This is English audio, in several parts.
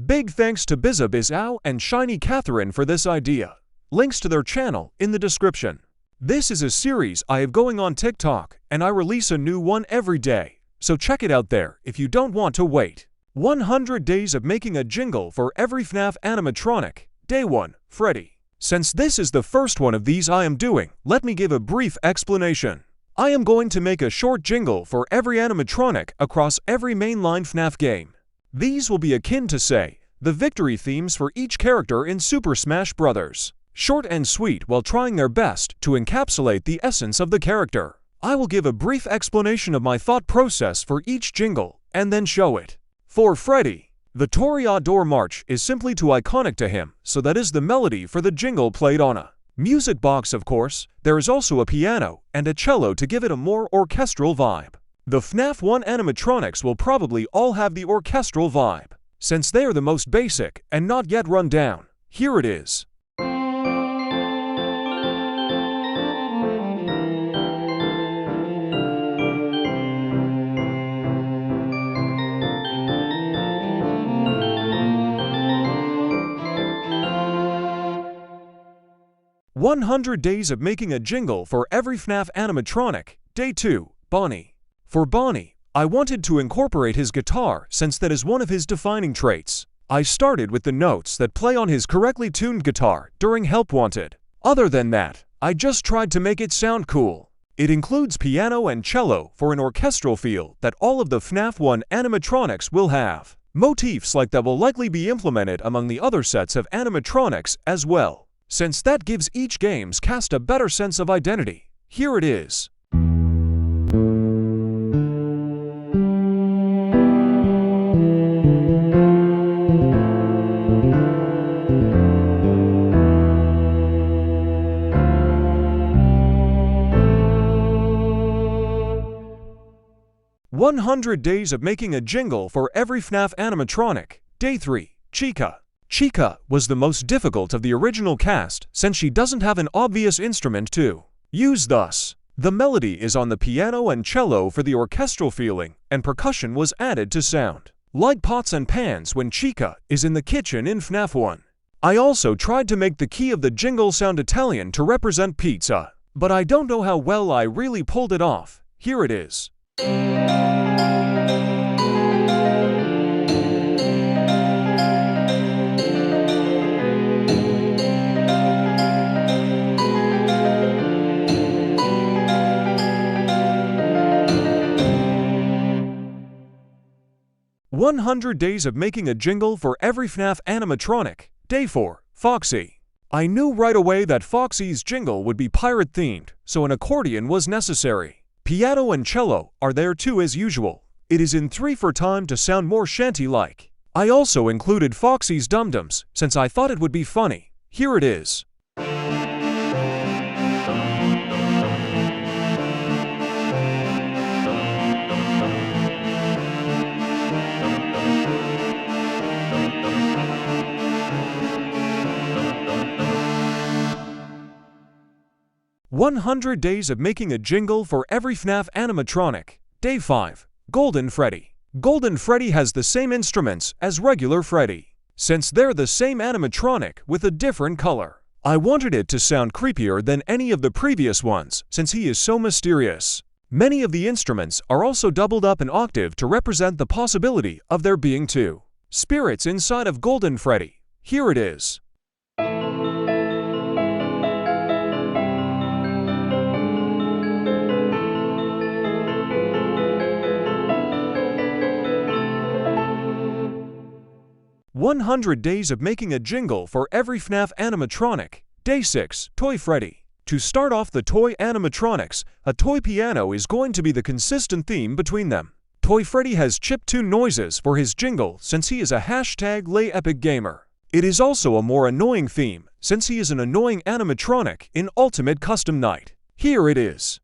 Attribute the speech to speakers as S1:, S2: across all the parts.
S1: Big thanks to Bizabizows and Shiny Catherine for this idea. Links to their channel in the description. This is a series I have going on TikTok, and I release a new one every day, so check it out there if you don't want to wait. 100 days of making a jingle for every FNAF animatronic. Day 1, Freddy. Since this is the first one of these I am doing, let me give a brief explanation. I am going to make a short jingle for every animatronic across every mainline FNAF game. These will be akin to, say, the victory themes for each character in Super Smash Bros. Short and sweet while trying their best to encapsulate the essence of the character. I will give a brief explanation of my thought process for each jingle, and then show it. For Freddy, the Toreador March is simply too iconic to him, so that is the melody for the jingle played on a music box, of course. There is also a piano and a cello to give it a more orchestral vibe. The FNAF 1 animatronics will probably all have the orchestral vibe, since they are the most basic and not yet run down. Here it is. 100 days of making a jingle for every FNAF animatronic. Day 2, Bonnie. For Bonnie, I wanted to incorporate his guitar since that is one of his defining traits. I started with the notes that play on his correctly tuned guitar during Help Wanted. Other than that, I just tried to make it sound cool. It includes piano and cello for an orchestral feel that all of the FNAF 1 animatronics will have. Motifs like that will likely be implemented among the other sets of animatronics as well, since that gives each game's cast a better sense of identity. Here it is. "100 days of making a jingle for every FNAF animatronic." Day 3, Chica. Chica was the most difficult of the original cast since she doesn't have an obvious instrument to use thus. The melody is on the piano and cello for the orchestral feeling, and percussion was added to sound like pots and pans when Chica is in the kitchen in FNAF 1. I also tried to make the key of the jingle sound Italian to represent pizza, but I don't know how well I really pulled it off. Here it is. "100 days of making a jingle for every FNAF animatronic." Day 4, Foxy. I knew right away that Foxy's jingle would be pirate-themed, so an accordion was necessary. Piano and cello are there too as usual. It is in 3/4 to sound more shanty-like. I also included Foxy's dum-dums since I thought it would be funny. Here it is. "100 days of making a jingle for every FNAF animatronic." Day 5, Golden Freddy. Golden Freddy has the same instruments as regular Freddy, since they're the same animatronic with a different color. I wanted it to sound creepier than any of the previous ones since he is so mysterious. Many of the instruments are also doubled up an octave to represent the possibility of there being two spirits inside of Golden Freddy. Here it is. "100 days of making a jingle for every FNAF animatronic." Day 6, Toy Freddy. To start off the toy animatronics, a toy piano is going to be the consistent theme between them. Toy Freddy has chiptune noises for his jingle since he is a #LayEpicGamer. It is also a more annoying theme since he is an annoying animatronic in Ultimate Custom Night. Here it is.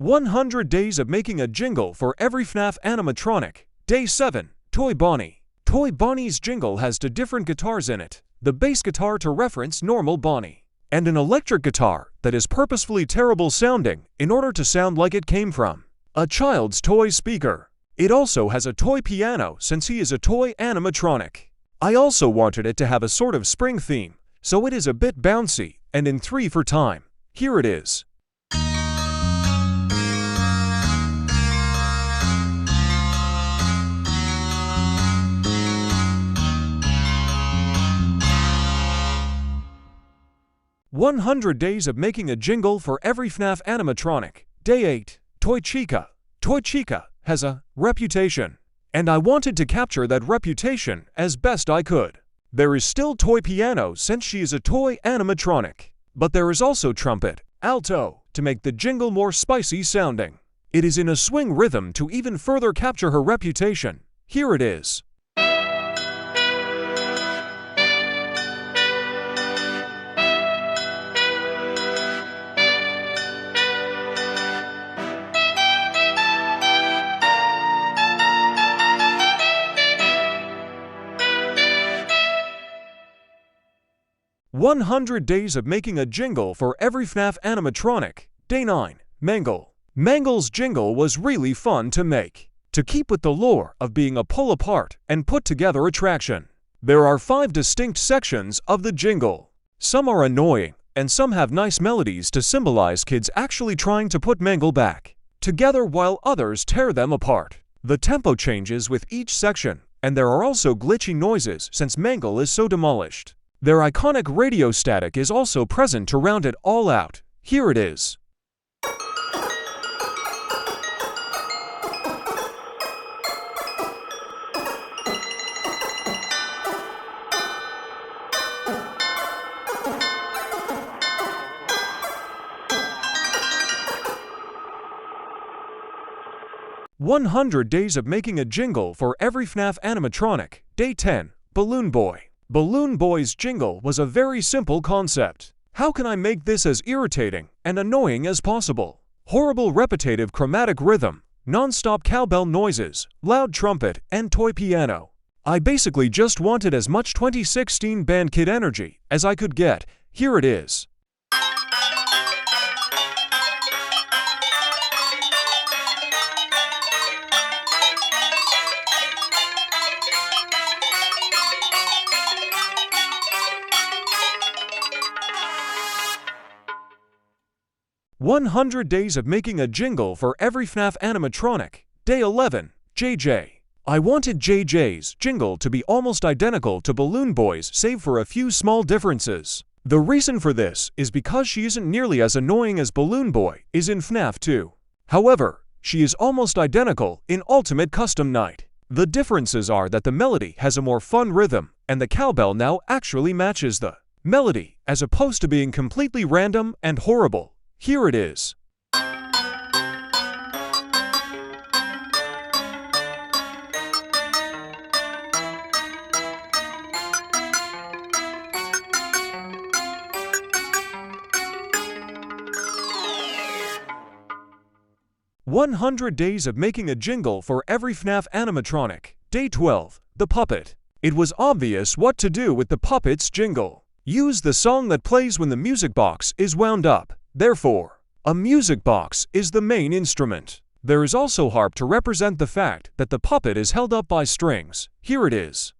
S1: 100 Days of Making a Jingle for Every FNAF Animatronic. Day 7. Toy Bonnie. Toy Bonnie's jingle has two different guitars in it. The bass guitar to reference normal Bonnie, and an electric guitar that is purposefully terrible sounding in order to sound like it came from a child's toy speaker. It also has a toy piano since he is a toy animatronic. I also wanted it to have a sort of spring theme, so it is a bit bouncy, and in 3 for time. Here it is. "100 Days of Making a Jingle for Every FNAF Animatronic." Day 8. Toy Chica. Toy Chica has a reputation, and I wanted to capture that reputation as best I could. There is still toy piano since she is a toy animatronic, but there is also trumpet, alto, to make the jingle more spicy sounding. It is in a swing rhythm to even further capture her reputation. Here it is. 100 Days of Making a Jingle for Every FNAF Animatronic. Day 9. Mangle. Mangle's jingle was really fun to make, to keep with the lore of being a pull-apart and put-together attraction. There are 5 distinct sections of the jingle. Some are annoying, and some have nice melodies to symbolize kids actually trying to put Mangle back together while others tear them apart. The tempo changes with each section, and there are also glitchy noises since Mangle is so demolished. Their iconic radio static is also present to round it all out. Here it is. "100 Days of Making a Jingle for Every FNAF Animatronic." Day 10. Balloon Boy. Balloon Boy's jingle was a very simple concept. How can I make this as irritating and annoying as possible? Horrible repetitive chromatic rhythm, non-stop cowbell noises, loud trumpet, and toy piano. I basically just wanted as much 2016 band kid energy as I could get. Here it is. 100 Days of Making a Jingle for Every FNAF Animatronic. Day 11. JJ. I wanted JJ's jingle to be almost identical to Balloon Boy's save for a few small differences. The reason for this is because she isn't nearly as annoying as Balloon Boy is in FNAF 2. However, she is almost identical in Ultimate Custom Night. The differences are that the melody has a more fun rhythm, and the cowbell now actually matches the melody, as opposed to being completely random and horrible. Here it is. "100 Days of Making a Jingle for Every FNAF Animatronic." Day 12. The Puppet. It was obvious what to do with the puppet's jingle. Use the song that plays when the music box is wound up. Therefore, a music box is the main instrument. There is also harp to represent the fact that the puppet is held up by strings. Here it is.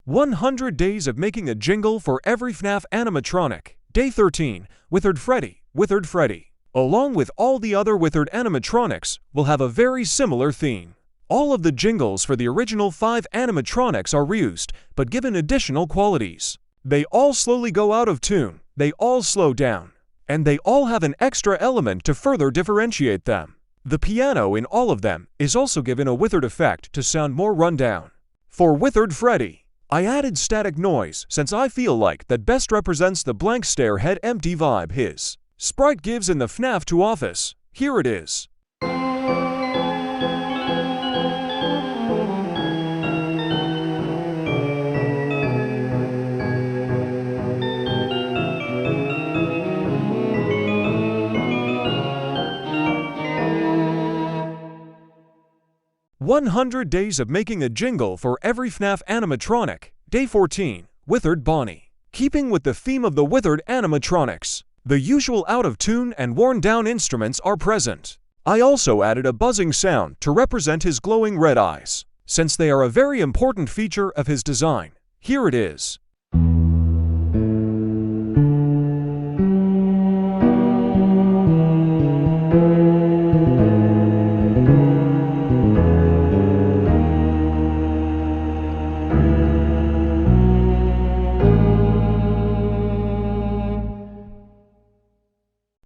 S1: "100 Days of Making a Jingle for Every FNAF Animatronic." Day 13. Withered Freddy. Withered Freddy, along with all the other Withered animatronics, will have a very similar theme. All of the jingles for the original 5 animatronics are reused, but given additional qualities. They all slowly go out of tune, they all slow down, and they all have an extra element to further differentiate them. The piano in all of them is also given a withered effect to sound more run down. For Withered Freddy, I added static noise since I feel like that best represents the blank stare head empty vibe his sprite gives in the FNAF 2 office. Here it is. "100 Days of Making a Jingle for Every FNAF Animatronic", Day 14, Withered Bonnie. Keeping with the theme of the Withered animatronics, the usual out-of-tune and worn-down instruments are present. I also added a buzzing sound to represent his glowing red eyes, since they are a very important feature of his design. Here it is.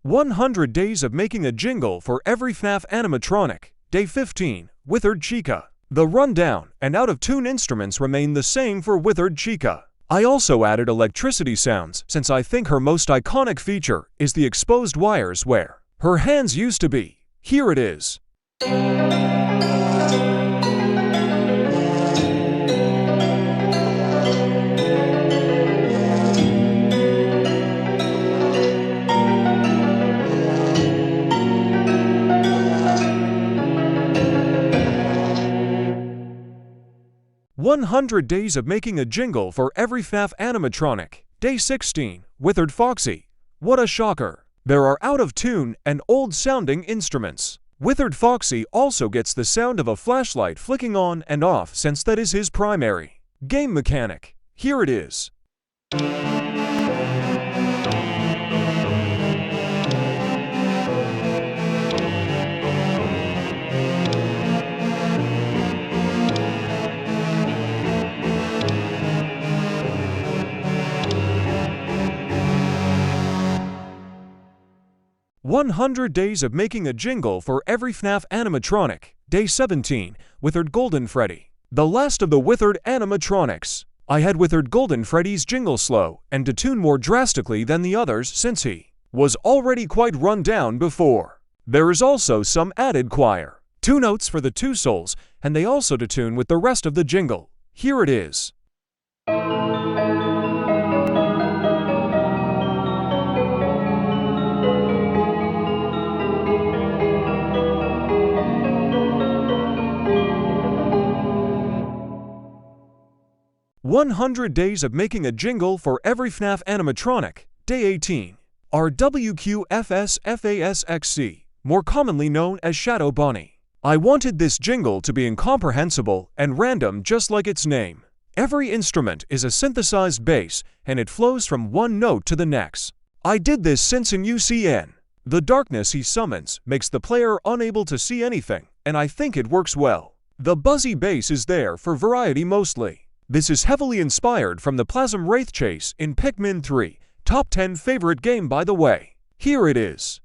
S1: "100 Days of Making a Jingle for Every FNAF Animatronic", Day 15, Withered Chica. The rundown and out-of-tune instruments remain the same for Withered Chica. I also added electricity sounds since I think her most iconic feature is the exposed wires where her hands used to be. Here it is. 100 Days of Making a Jingle for Every FNAF Animatronic, Day 16, Withered Foxy. What a shocker! There are out-of-tune and old-sounding instruments. Withered Foxy also gets the sound of a flashlight flicking on and off since that is his primary game mechanic. Here it is. "100 Days of Making a Jingle for Every FNAF Animatronic, Day 17, Withered Golden Freddy. The last of the Withered animatronics. I had Withered Golden Freddy's jingle slow and detune more drastically than the others since he was already quite run down before. There is also some added choir, 2 notes for the 2 souls, and they also detune with the rest of the jingle. Here it is. 100 Days of Making a Jingle for Every FNAF Animatronic, Day 18. RWQFSFASXC, more commonly known as Shadow Bonnie. I wanted this jingle to be incomprehensible and random just like its name. Every instrument is a synthesized bass, and it flows from one note to the next. I did this since in UCN, the darkness he summons makes the player unable to see anything, and I think it works well. The buzzy bass is there for variety mostly. This is heavily inspired from the Plasm Wraith Chase in Pikmin 3, top 10 favorite game by the way. Here it is.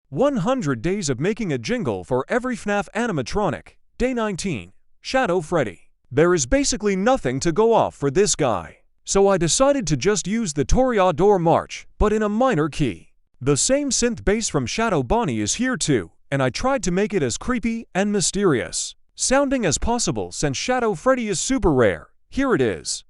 S1: "100 Days of Making a Jingle for Every FNAF Animatronic, Day 19, Shadow Freddy. There is basically nothing to go off for this guy, so I decided to just use the Toreador March, but in a minor key. The same synth bass from Shadow Bonnie is here too, and I tried to make it as creepy and mysterious sounding as possible since Shadow Freddy is super rare. Here it is.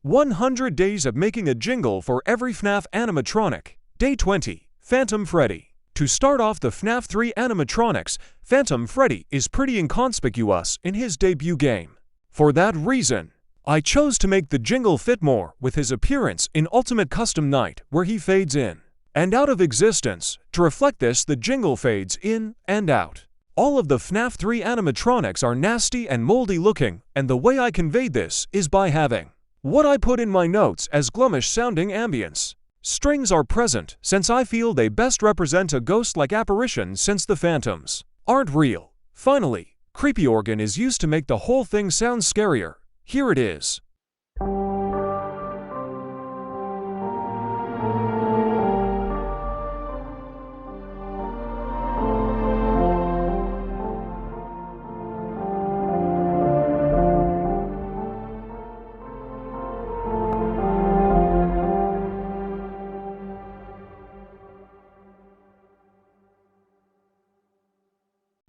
S1: "100 Days of Making a Jingle for Every FNAF Animatronic, Day 20, Phantom Freddy. To start off the FNAF 3 animatronics, Phantom Freddy is pretty inconspicuous in his debut game. For that reason, I chose to make the Jingle fit more with his appearance in Ultimate Custom Night, where he fades in and out of existence. To reflect this, the Jingle fades in and out. All of the FNAF 3 animatronics are nasty and moldy looking, and the way I conveyed this is by having what I put in my notes as gloomish sounding ambience. Strings are present since I feel they best represent a ghost-like apparition since the phantoms aren't real. Finally, creepy organ is used to make the whole thing sound scarier. Here it is.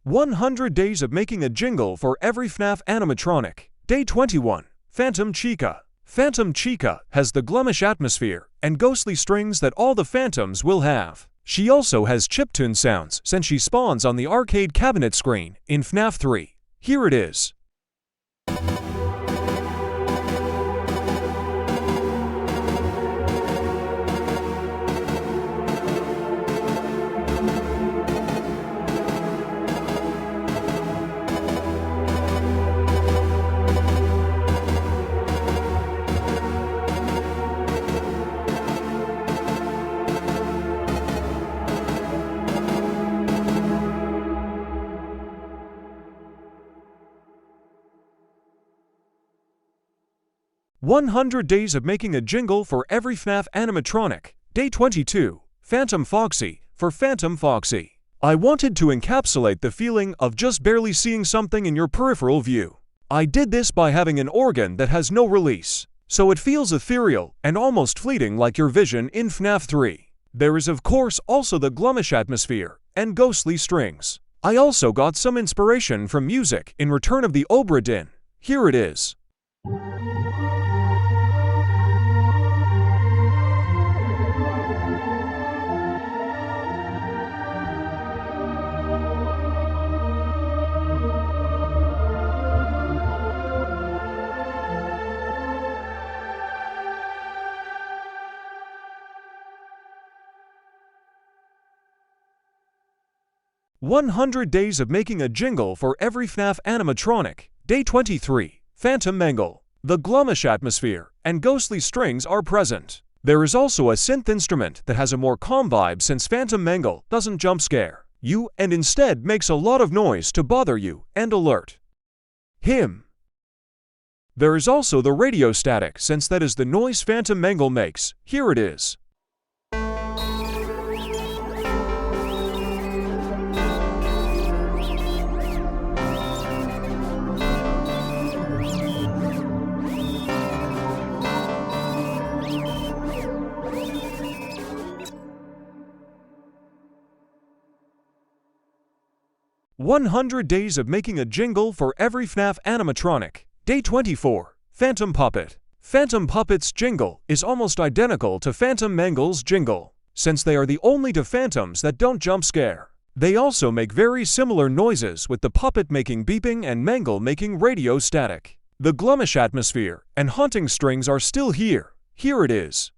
S1: 100 days of making a jingle for every FNAF animatronic. Day 21. Phantom Chica. Phantom Chica has the gloomish atmosphere and ghostly strings that all the phantoms will have. She also has chiptune sounds since she spawns on the arcade cabinet screen in FNAF 3. Here it is. "100 days of making a jingle for every FNAF animatronic." Day 22. Phantom Foxy. For Phantom Foxy, I wanted to encapsulate the feeling of just barely seeing something in your peripheral view. I did this by having an organ that has no release, so it feels ethereal and almost fleeting like your vision in FNAF 3. There is of course also the gloomish atmosphere and ghostly strings. I also got some inspiration from music in Return of the Obra Dinn. Here it is. 100 days of making a jingle for every FNAF animatronic. Day 23. Phantom Mangle. The gloomish atmosphere and ghostly strings are present. There is also a synth instrument that has a more calm vibe since Phantom Mangle doesn't jump scare you and instead makes a lot of noise to bother you and alert him. There is also the radio static since that is the noise Phantom Mangle makes. Here it is. 100 days of making a jingle for every FNAF animatronic. Day 24. Phantom Puppet. Phantom Puppet's jingle is almost identical to Phantom Mangle's jingle, since they are the only two phantoms that don't jump scare. They also make very similar noises, with the puppet making beeping and Mangle making radio static. The gloomish atmosphere and haunting strings are still here. Here it is.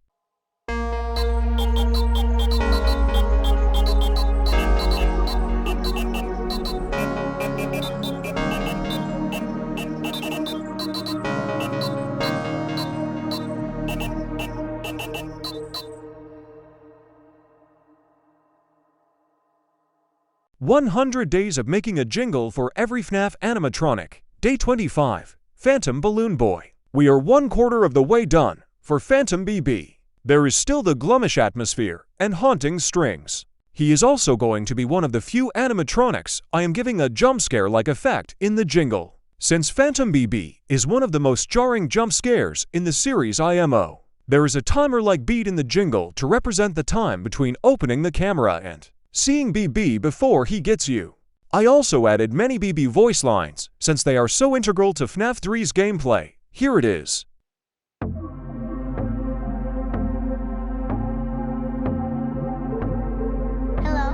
S1: 100 days of making a jingle for every FNAF animatronic. Day 25. Phantom Balloon Boy. We are 1/4 of the way done for Phantom BB. There is still the gloomish atmosphere and haunting strings. He is also going to be one of the few animatronics I am giving a jump scare-like effect in the jingle, since Phantom BB is one of the most jarring jump scares in the series IMO. There is a timer-like beat in the jingle to represent the time between opening the camera and seeing BB before he gets you. I also added many BB voice lines since they are so integral to FNAF 3's gameplay. Here it is.
S2: Hello.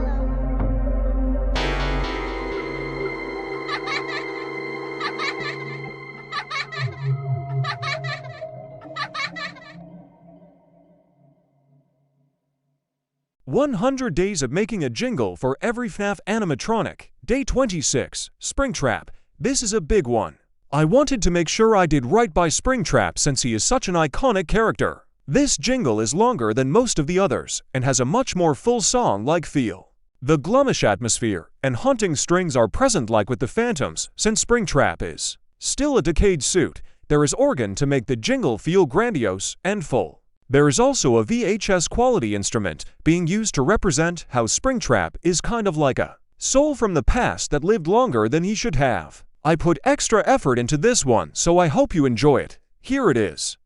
S1: 100 days of making a jingle for every FNAF Animatronic. Day 26. Springtrap. This is a big one. I wanted to make sure I did right by Springtrap since he is such an iconic character. This jingle is longer than most of the others and has a much more full song-like feel. The gloomish atmosphere and haunting strings are present like with the Phantoms. Since Springtrap is still a decayed suit, there is organ to make the jingle feel grandiose and full. There is also a VHS quality instrument being used to represent how Springtrap is kind of like a soul from the past that lived longer than he should have. I put extra effort into this one, so I hope you enjoy it. Here it is.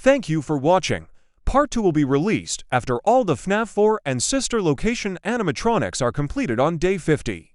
S1: Thank you for watching. Part 2 will be released after all the FNAF 4 and sister location animatronics are completed on day 50.